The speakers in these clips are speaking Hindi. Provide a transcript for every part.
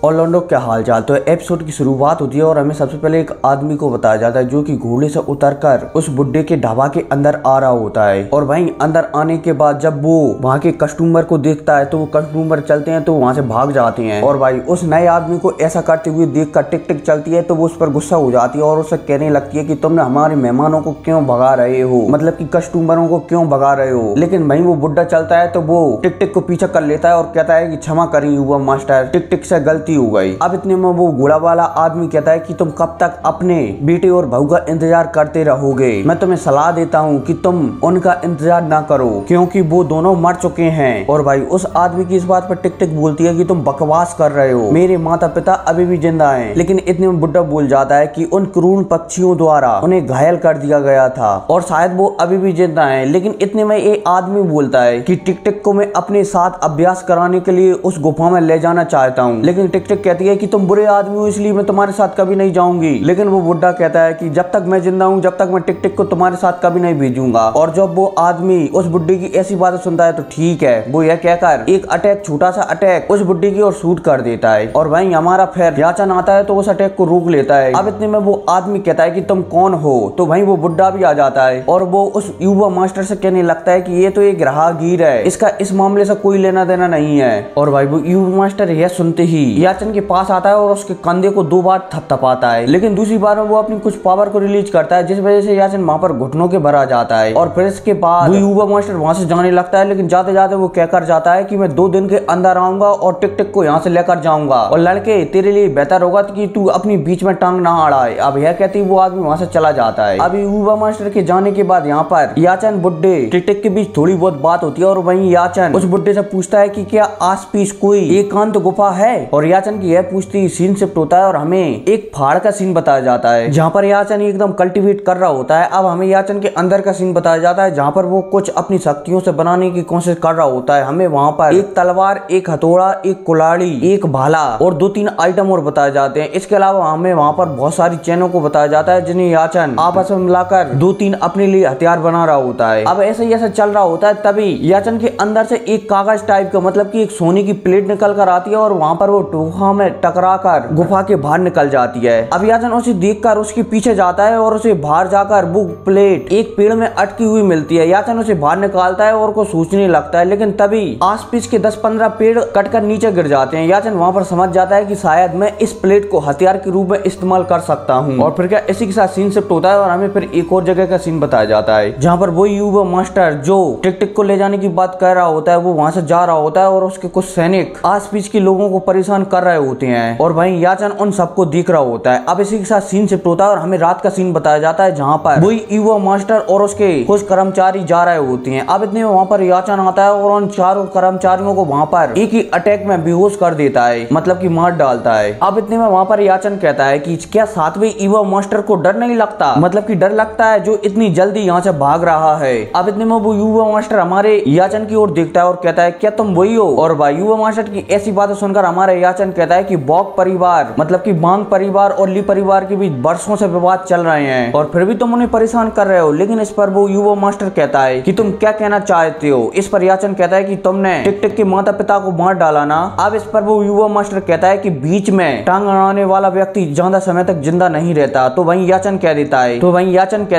ऑर्लैंडो क्या हालचाल। तो एपिसोड की शुरुआत होती है और हमें सबसे पहले एक आदमी को बताया जाता है जो कि घोड़े से उतरकर उस बुड्ढे के ढाबा के अंदर आ रहा होता है। और वहीं अंदर आने के बाद जब वो वहाँ के कस्टमर को देखता है तो वो कस्टमर चलते हैं तो वहाँ से भाग जाते हैं। और भाई उस नए आदमी को ऐसा करते हुए देख कर टिक टिक चलती है तो वो उस पर गुस्सा हो जाती है और उसे कहने लगती है कि तुमने हमारे मेहमानों को क्यों भगा रहे हो, मतलब कि कस्टमरों को क्यों भगा रहे हो। लेकिन वहीं वो बुड्ढा चलता है तो वो टिक टिक को पीछा कर लेता है और कहता है कि क्षमा करिए युवा मास्टर, टिक टिक से गलती हो गई। अब इतने में वो घोड़ा वाला आदमी कहता है कि तुम कब तक अपने बेटे और बहू का इंतजार करते रहोगे। मैं तुम्हें सलाह देता हूँ कि तुम उनका इंतजार ना करो क्योंकि वो दोनों मर चुके हैं। और भाई उस आदमी की इस बात पर टिक टिक बोलती है कि तुम बकवास कर रहे हो, मेरे माता पिता अभी भी जिंदा हैं। लेकिन इतने में बुड्ढा बोल जाता है कि उन क्रूर पक्षियों द्वारा उन्हें घायल कर दिया गया था और शायद वो अभी भी जिंदा हैं। लेकिन इतने में एक आदमी बोलता है कि टिक टिक को मैं अपने साथ अभ्यास कराने के लिए उस गुफा में ले जाना चाहता हूँ। लेकिन टिक टिक कहती है कि तुम बुरे आदमी हो इसलिए मैं तुम्हारे साथ कभी नहीं जाऊंगी। लेकिन वो बुड्ढा कहता है कि जब तक मैं जिंदा हूँ जब तक मैं टिक टिक को तुम्हारे साथ कभी नहीं भेजूंगा। और जब वो आदमी उस बुड्ढी की ऐसी बातें सुनता है तो ठीक है, वो यह कहकर एक अटैक, छोटा सा अटैक उस बुड्ढी की ओर शूट कर देता है। और वहीं हमारा फिर याचन आता है तो उस अटैक को रोक लेता है। अब इतने में वो आदमी कहता है कि तुम कौन हो, तो वहीं वो बुड्ढा भी आ जाता है और वो उस युवा मास्टर से कहने लगता है कि ये तो एक राहगीर है, इसका इस मामले से कोई लेना देना नहीं है। और भाई वो युवा मास्टर यह सुनते ही याचन के पास आता है और उसके कंधे को 2 बार थपथपाता है। लेकिन दूसरी बार में वो अपनी कुछ पावर को रिलीज करता है जिस वजह से याचन वहां पर घुटनों के भर आ जाता है। और फिर इसके बाद वो युवा मास्टर वहां से जाने लगता है। लेकिन जाते जाते वो कहकर जाता है कि मैं 2 दिन के अंदर आऊंगा और टिक टिक को यहाँ से लेकर जाऊंगा और लड़के तेरे लिए बेहतर होगा कि तू अपनी बीच में टांग ना अड़ाए। अब यह कहती वो आदमी वहां से चला जाता है। अब युवा मास्टर के जाने के बाद यहाँ पर याचन बुड्ढे टिक टिक के बीच थोड़ी बहुत बात होती है और वहीं याचन उस बुड्ढे से पूछता है कि क्या आस पास कोई एकांत गुफा है। और याचन की यह पूछती सीन शिफ्ट होता है और हमें एक पहाड़ का सीन बताया जाता है जहाँ पर याचन एकदम कल्टीवेट कर रहा होता है। अब हमें याचन के अंदर का सीन बताया जाता है जहाँ पर वो कुछ अपनी शक्तियों से बनाने की कोशिश कर रहा होता है। हमें वहाँ पर एक तलवार, एक हथौड़ा, एक कुल्हाड़ी, एक भाला और 2-3 आइटम और बताए जाते हैं। इसके अलावा हमें वहाँ पर बहुत सारी चैनों को बताया जाता है जिन्हें याचन आपस में मिलाकर 2-3 अपने लिए हथियार बना रहा होता है। अब ऐसे ही ऐसा चल रहा होता है तभी याचन के अंदर से एक कागज टाइप का, मतलब कि एक सोने की प्लेट निकल कर आती है और वहाँ पर वो गुफा में टकरा कर गुफा के बाहर निकल जाती है। अब याचन उसे देखकर उसके पीछे जाता है और उसे बाहर जाकर वो प्लेट एक पेड़ में अटकी हुई मिलती है। याचन उसे बाहर निकालता है और को सोचने लगता है। लेकिन तभी आसपास के 10-15 पेड़ कटकर नीचे गिर जाते हैं। याचन वहाँ पर समझ जाता है कि शायद मैं इस प्लेट को हथियार के रूप में इस्तेमाल कर सकता हूँ। और फिर क्या इसी के साथ सीन शिफ्ट होता है और हमें फिर एक और जगह का सीन बताया जाता है जहाँ पर वो युवा मास्टर जो टिक टिक को ले जाने की बात कर रहा होता है वो वहाँ से जा रहा होता है और उसके कुछ सैनिक आसपास के लोगों को परेशान कर रहे होते हैं और वहीं याचन उन सबको देख रहा होता है। अब इसी के साथ सीन शिफ्ट होता है और हमें रात का सीन बताया जाता है जहाँ पर वही युवा मास्टर और उसके कुछ कर्मचारी जा रहे होते हैं। अब इतने में वहाँ पर याचन आता है और उन चारों कर्मचारियों को वहाँ पर एक ही अटैक में बेहोश कर देता है, मतलब कि मार डालता है। अब इतने में वहाँ पर याचन कहता है कि क्या 7वें युवा मास्टर को डर नहीं लगता, मतलब कि डर लगता है जो इतनी जल्दी यहाँ से भाग रहा है। अब इतने में वो युवा मास्टर हमारे याचन की ओर देखता है और कहता है क्या तुम वही हो। और भाई युवा मास्टर की ऐसी बातें सुनकर हमारे याचन कहता है कि बॉक परिवार, मतलब कि बांग परिवार और ली परिवार के बीच बरसों से विवाद चल रहे हैं और फिर भी तुम उन्हें परेशान कर रहे हो। लेकिन इस पर वो युवा मास्टर कहता है कि तुम क्या कहना चाहते हो। इस पर याचन कहता है कि तुमने टिक टिक के माता पिता को मार डाला ना। अब इस पर वो युवा मास्टर कहता है कि बीच में टांग अड़ाने वाला व्यक्ति ज्यादा समय तक जिंदा नहीं रहता। तो वहीं याचन कह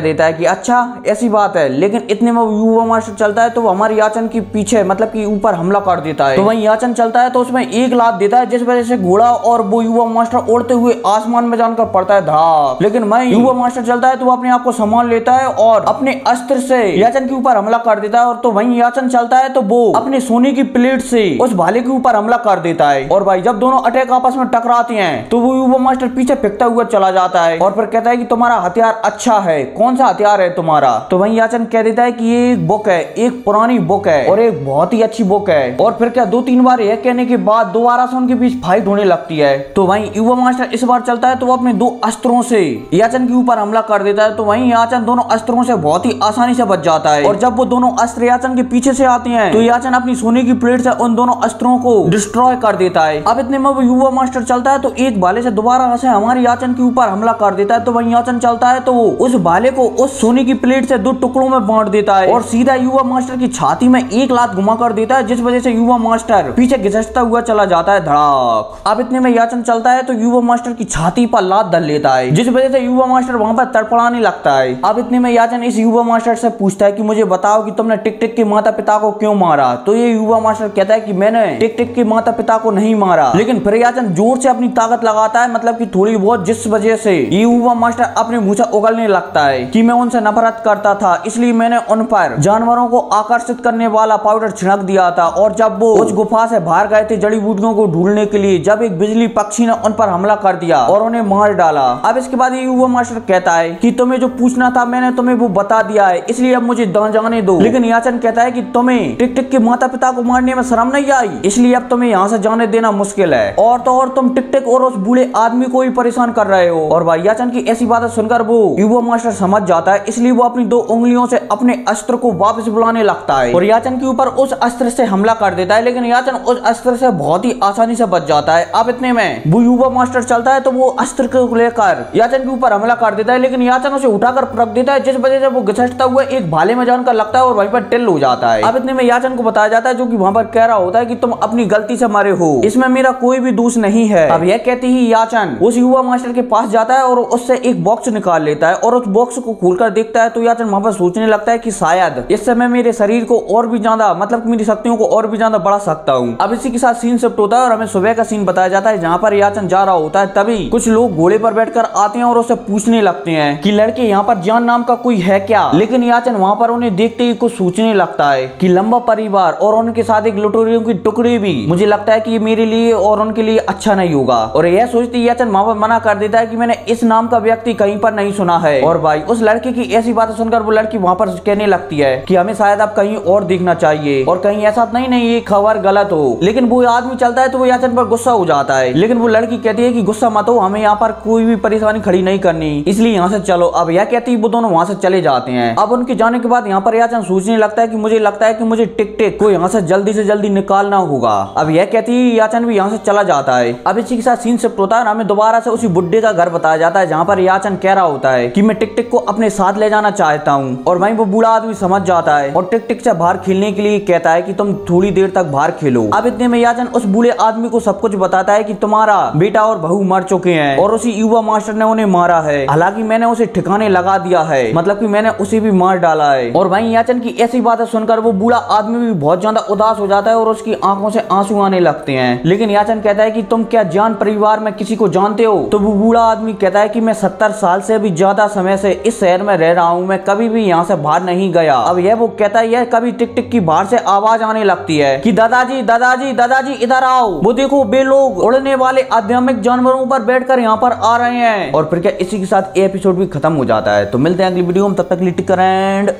देता है कि अच्छा ऐसी बात है। लेकिन इतने में युवा मास्टर चलता है तो हमारे याचन के पीछे, मतलब कि ऊपर हमला कर देता है। तो वहीं याचन चलता है तो उसमें एक लात देता है जिस वजह से घोड़ा और वो युवा मास्टर उड़ते हुए आसमान में जाकर पड़ता है धड़ाक। लेकिन मैं युवा मास्टर चलता है तो वो अपने आप को संभाल लेता है और अपने अस्त्र से याचन के ऊपर हमला कर देता है। और तो वहीं याचन चलता है तो वो अपने सोने की प्लेट से उस भाले के ऊपर हमला कर देता है। और भाई जब दोनों अटैक आपस में टकराते हैं तो वो युवा मास्टर पीछे फेंकता हुआ चला जाता है और फिर कहता है कि तुम्हारा हथियार अच्छा है, कौन सा हथियार है तुम्हारा। तो वहीं याचन कह देता है कि ये एक बुक है, एक पुरानी बुक है और एक बहुत ही अच्छी बुक है। और फिर क्या 2-3 बार यह कहने के बाद दोबारा से उनके बीच फाइट होने लगती है। तो वहीं युवा मास्टर इस बार चलता है तो वो अपने 2 अस्त्रों से याचन के ऊपर हमला कर देता है। तो वहीं याचन दोनों अस्त्रों से बहुत ही आसानी से बच जाता है। और जब वो दोनों अस्त्र याचन के पीछे से आते हैं तो याचन अपनी सोने की प्लेट से उन दोनों अस्त्रों को डिस्ट्रॉय कर देता है। अब इतने में वो युवा मास्टर चलता है तो एक भाले से दोबारा से हमारे याचन के ऊपर हमला कर देता है। तो वहीं याचन चलता है तो वो उस भाले को उस सोने की प्लेट से 2 टुकड़ों में बांट देता है और सीधा युवा मास्टर की छाती में एक लात घुमा कर देता है जिस वजह से युवा मास्टर पीछे घिसटता हुआ चला जाता है धड़ाक। आग। अब इतने में याचन चलता है तो युवा मास्टर की छाती पर लात डल लेता है, जिस वजह से युवा मास्टर वहां पर तड़फड़ाने लगता है। अब इतने में याचन इस युवा मास्टर से पूछता है कि मुझे बताओ कि तुमने टिक टिक के माता पिता को क्यों मारा। तो ये युवा मास्टर कहता है कि मैंने टिक टिक के माता पिता को नहीं मारा। लेकिन फिर याचन जोर से अपनी ताकत लगाता है, मतलब कि थोड़ी बहुत, जिस वजह से ये युवा मास्टर अपने मुंह से उगलने लगता है कि मैं उनसे नफरत करता था, इसलिए मैंने उन पर जानवरों को आकर्षित करने वाला पाउडर छिड़क दिया था। और जब वो उस गुफा से बाहर गए थे जड़ी बूटियों को ढूंढने के लिए, जब एक बिजली पक्षी ने उन पर हमला कर दिया और उन्हें मार डाला। अब इसके बाद ये युवा मास्टर कहता है कि तुम्हें जो पूछना था मैंने तुम्हें वो बता दिया है, इसलिए अब मुझे जाने दो। लेकिन याचन कहता है कि तुम्हें टिक टिक के माता पिता को मारने में शर्म नहीं आई, इसलिए अब तुम्हें यहाँ से जाने देना मुश्किल है। और तो और तुम टिक टिक और उस बूढ़े आदमी को ही परेशान कर रहे हो। और भाई याचन की ऐसी बातें सुनकर वो युवा मास्टर समझ जाता है, इसलिए वो अपनी 2 उंगलियों से अपने अस्त्र को वापस बुलाने लगता है और याचन के ऊपर उस अस्त्र से हमला कर देता है। लेकिन याचन उस अस्त्र से बहुत ही आसानी से बच जाता है। अब इतने में वो युवा मास्टर चलता है तो वो अस्त्र को लेकर याचन के ऊपर हमला कर देता है, लेकिन याचन उसे उठाकर रख देता है, जिस वजह से वो घिसटता हुआ एक भाले में जानकर लगता है और वहीं पर टिल हो जाता है। अब इतने में याचन को बताया जाता है, जो कि वहां पर कह रहा होता है कि तुम अपनी गलती से मरे हो, इसमें मेरा कोई भी दोष नहीं है। अब यह कहते ही याचन उस युवा मास्टर के पास जाता है और उससे एक बॉक्स निकाल लेता है और उस बॉक्स को खोलकर देखता है तो याचन वहां पर सोचने लगता है कि शायद इस समय मेरे शरीर को और भी ज्यादा, मतलब मेरी शक्तियों को और भी ज्यादा बढ़ा सकता हूँ। अब इसी के साथ सीन शिफ्ट होता है और हमें सुबह का सीन बताया जाता है, जहाँ पर याचन जा रहा होता है। तभी कुछ लोग घोड़े पर बैठकर आते हैं और उससे पूछने लगते हैं कि लड़के यहाँ पर जान नाम का कोई है क्या। लेकिन याचन वहां पर उन्हें देखते ही कुछ सोचने लगता है कि लंबा परिवार और उनके साथ एक लुटेरों की टुकड़ी भी, मुझे लगता है कि ये मेरे लिए और उनके लिए अच्छा नहीं होगा। और यह सोचते याचन वहां पर मना कर देता है कि मैंने इस नाम का व्यक्ति कहीं पर नहीं सुना है। और भाई उस लड़के की ऐसी बातें सुनकर वो लड़की वहां पर कहने लगती है कि हमें शायद अब कहीं और देखना चाहिए और कहीं ऐसा नहीं ये खबर गलत हो। लेकिन वो आदमी चलता है तो वो याचन पर गुस्सा हो जाता है, लेकिन वो लड़की कहती है कि गुस्सा मत हो, हमें यहाँ पर कोई भी परेशानी खड़ी नहीं करनी, इसलिए यहाँ से चलो। अब यह कहती वो दोनों वहां से चले जाते हैं। अब उनके जाने के बाद यहाँ पर याचन सोचने लगता है कि मुझे लगता है कि मुझे टिक टिक को यहाँ से जल्दी निकालना होगा। अब यह कहती है याचन भी यहाँ से चला जाता है। अब इसी के साथ सीन शिफ्ट होता है, हमें दोबारा से उसी बुड्ढे का घर बताया जाता है, जहाँ पर याचन कह रहा होता है कि मैं टिक टिक को अपने साथ ले जाना चाहता हूँ। और वहीं वो बूढ़ा आदमी समझ जाता है और टिक टिक से बाहर खेलने के लिए कहता है कि तुम थोड़ी देर तक बाहर खेलो। अब इतने में याचन उस बूढ़े आदमी को सब कुछ बताता है कि तुम्हारा बेटा और बहू मर चुके हैं और उसी युवा मास्टर ने उन्हें मारा है, हालांकि मैंने उसे ठिकाने लगा दिया है, मतलब कि मैंने उसे भी मार डाला है। और वहीं याचन की ऐसी बातें सुनकर वो बूढ़ा आदमी भी बहुत ज्यादा उदास हो जाता है और उसकी आंखों से आंसू आने लगते हैं। लेकिन याचन कहता है कि तुम क्या जान परिवार में किसी को जानते हो। तो वो बूढ़ा आदमी कहता है कि मैं 70 साल से भी ज्यादा समय से इस शहर में रह रहा हूँ, मैं कभी भी यहाँ से बाहर नहीं गया। अब यह वो कहता है, यह कभी टिक टिक की बाहर से आवाज आने लगती है कि दादाजी दादाजी दादाजी इधर आओ, वो देखो बे लोग उड़ने वाले आध्यात्मिक जानवरों पर बैठकर यहाँ पर आ रहे हैं। और फिर क्या इसी के साथ एपिसोड भी खत्म हो जाता है। तो मिलते हैं अगली वीडियो में, तब तक के लिए टिक एंड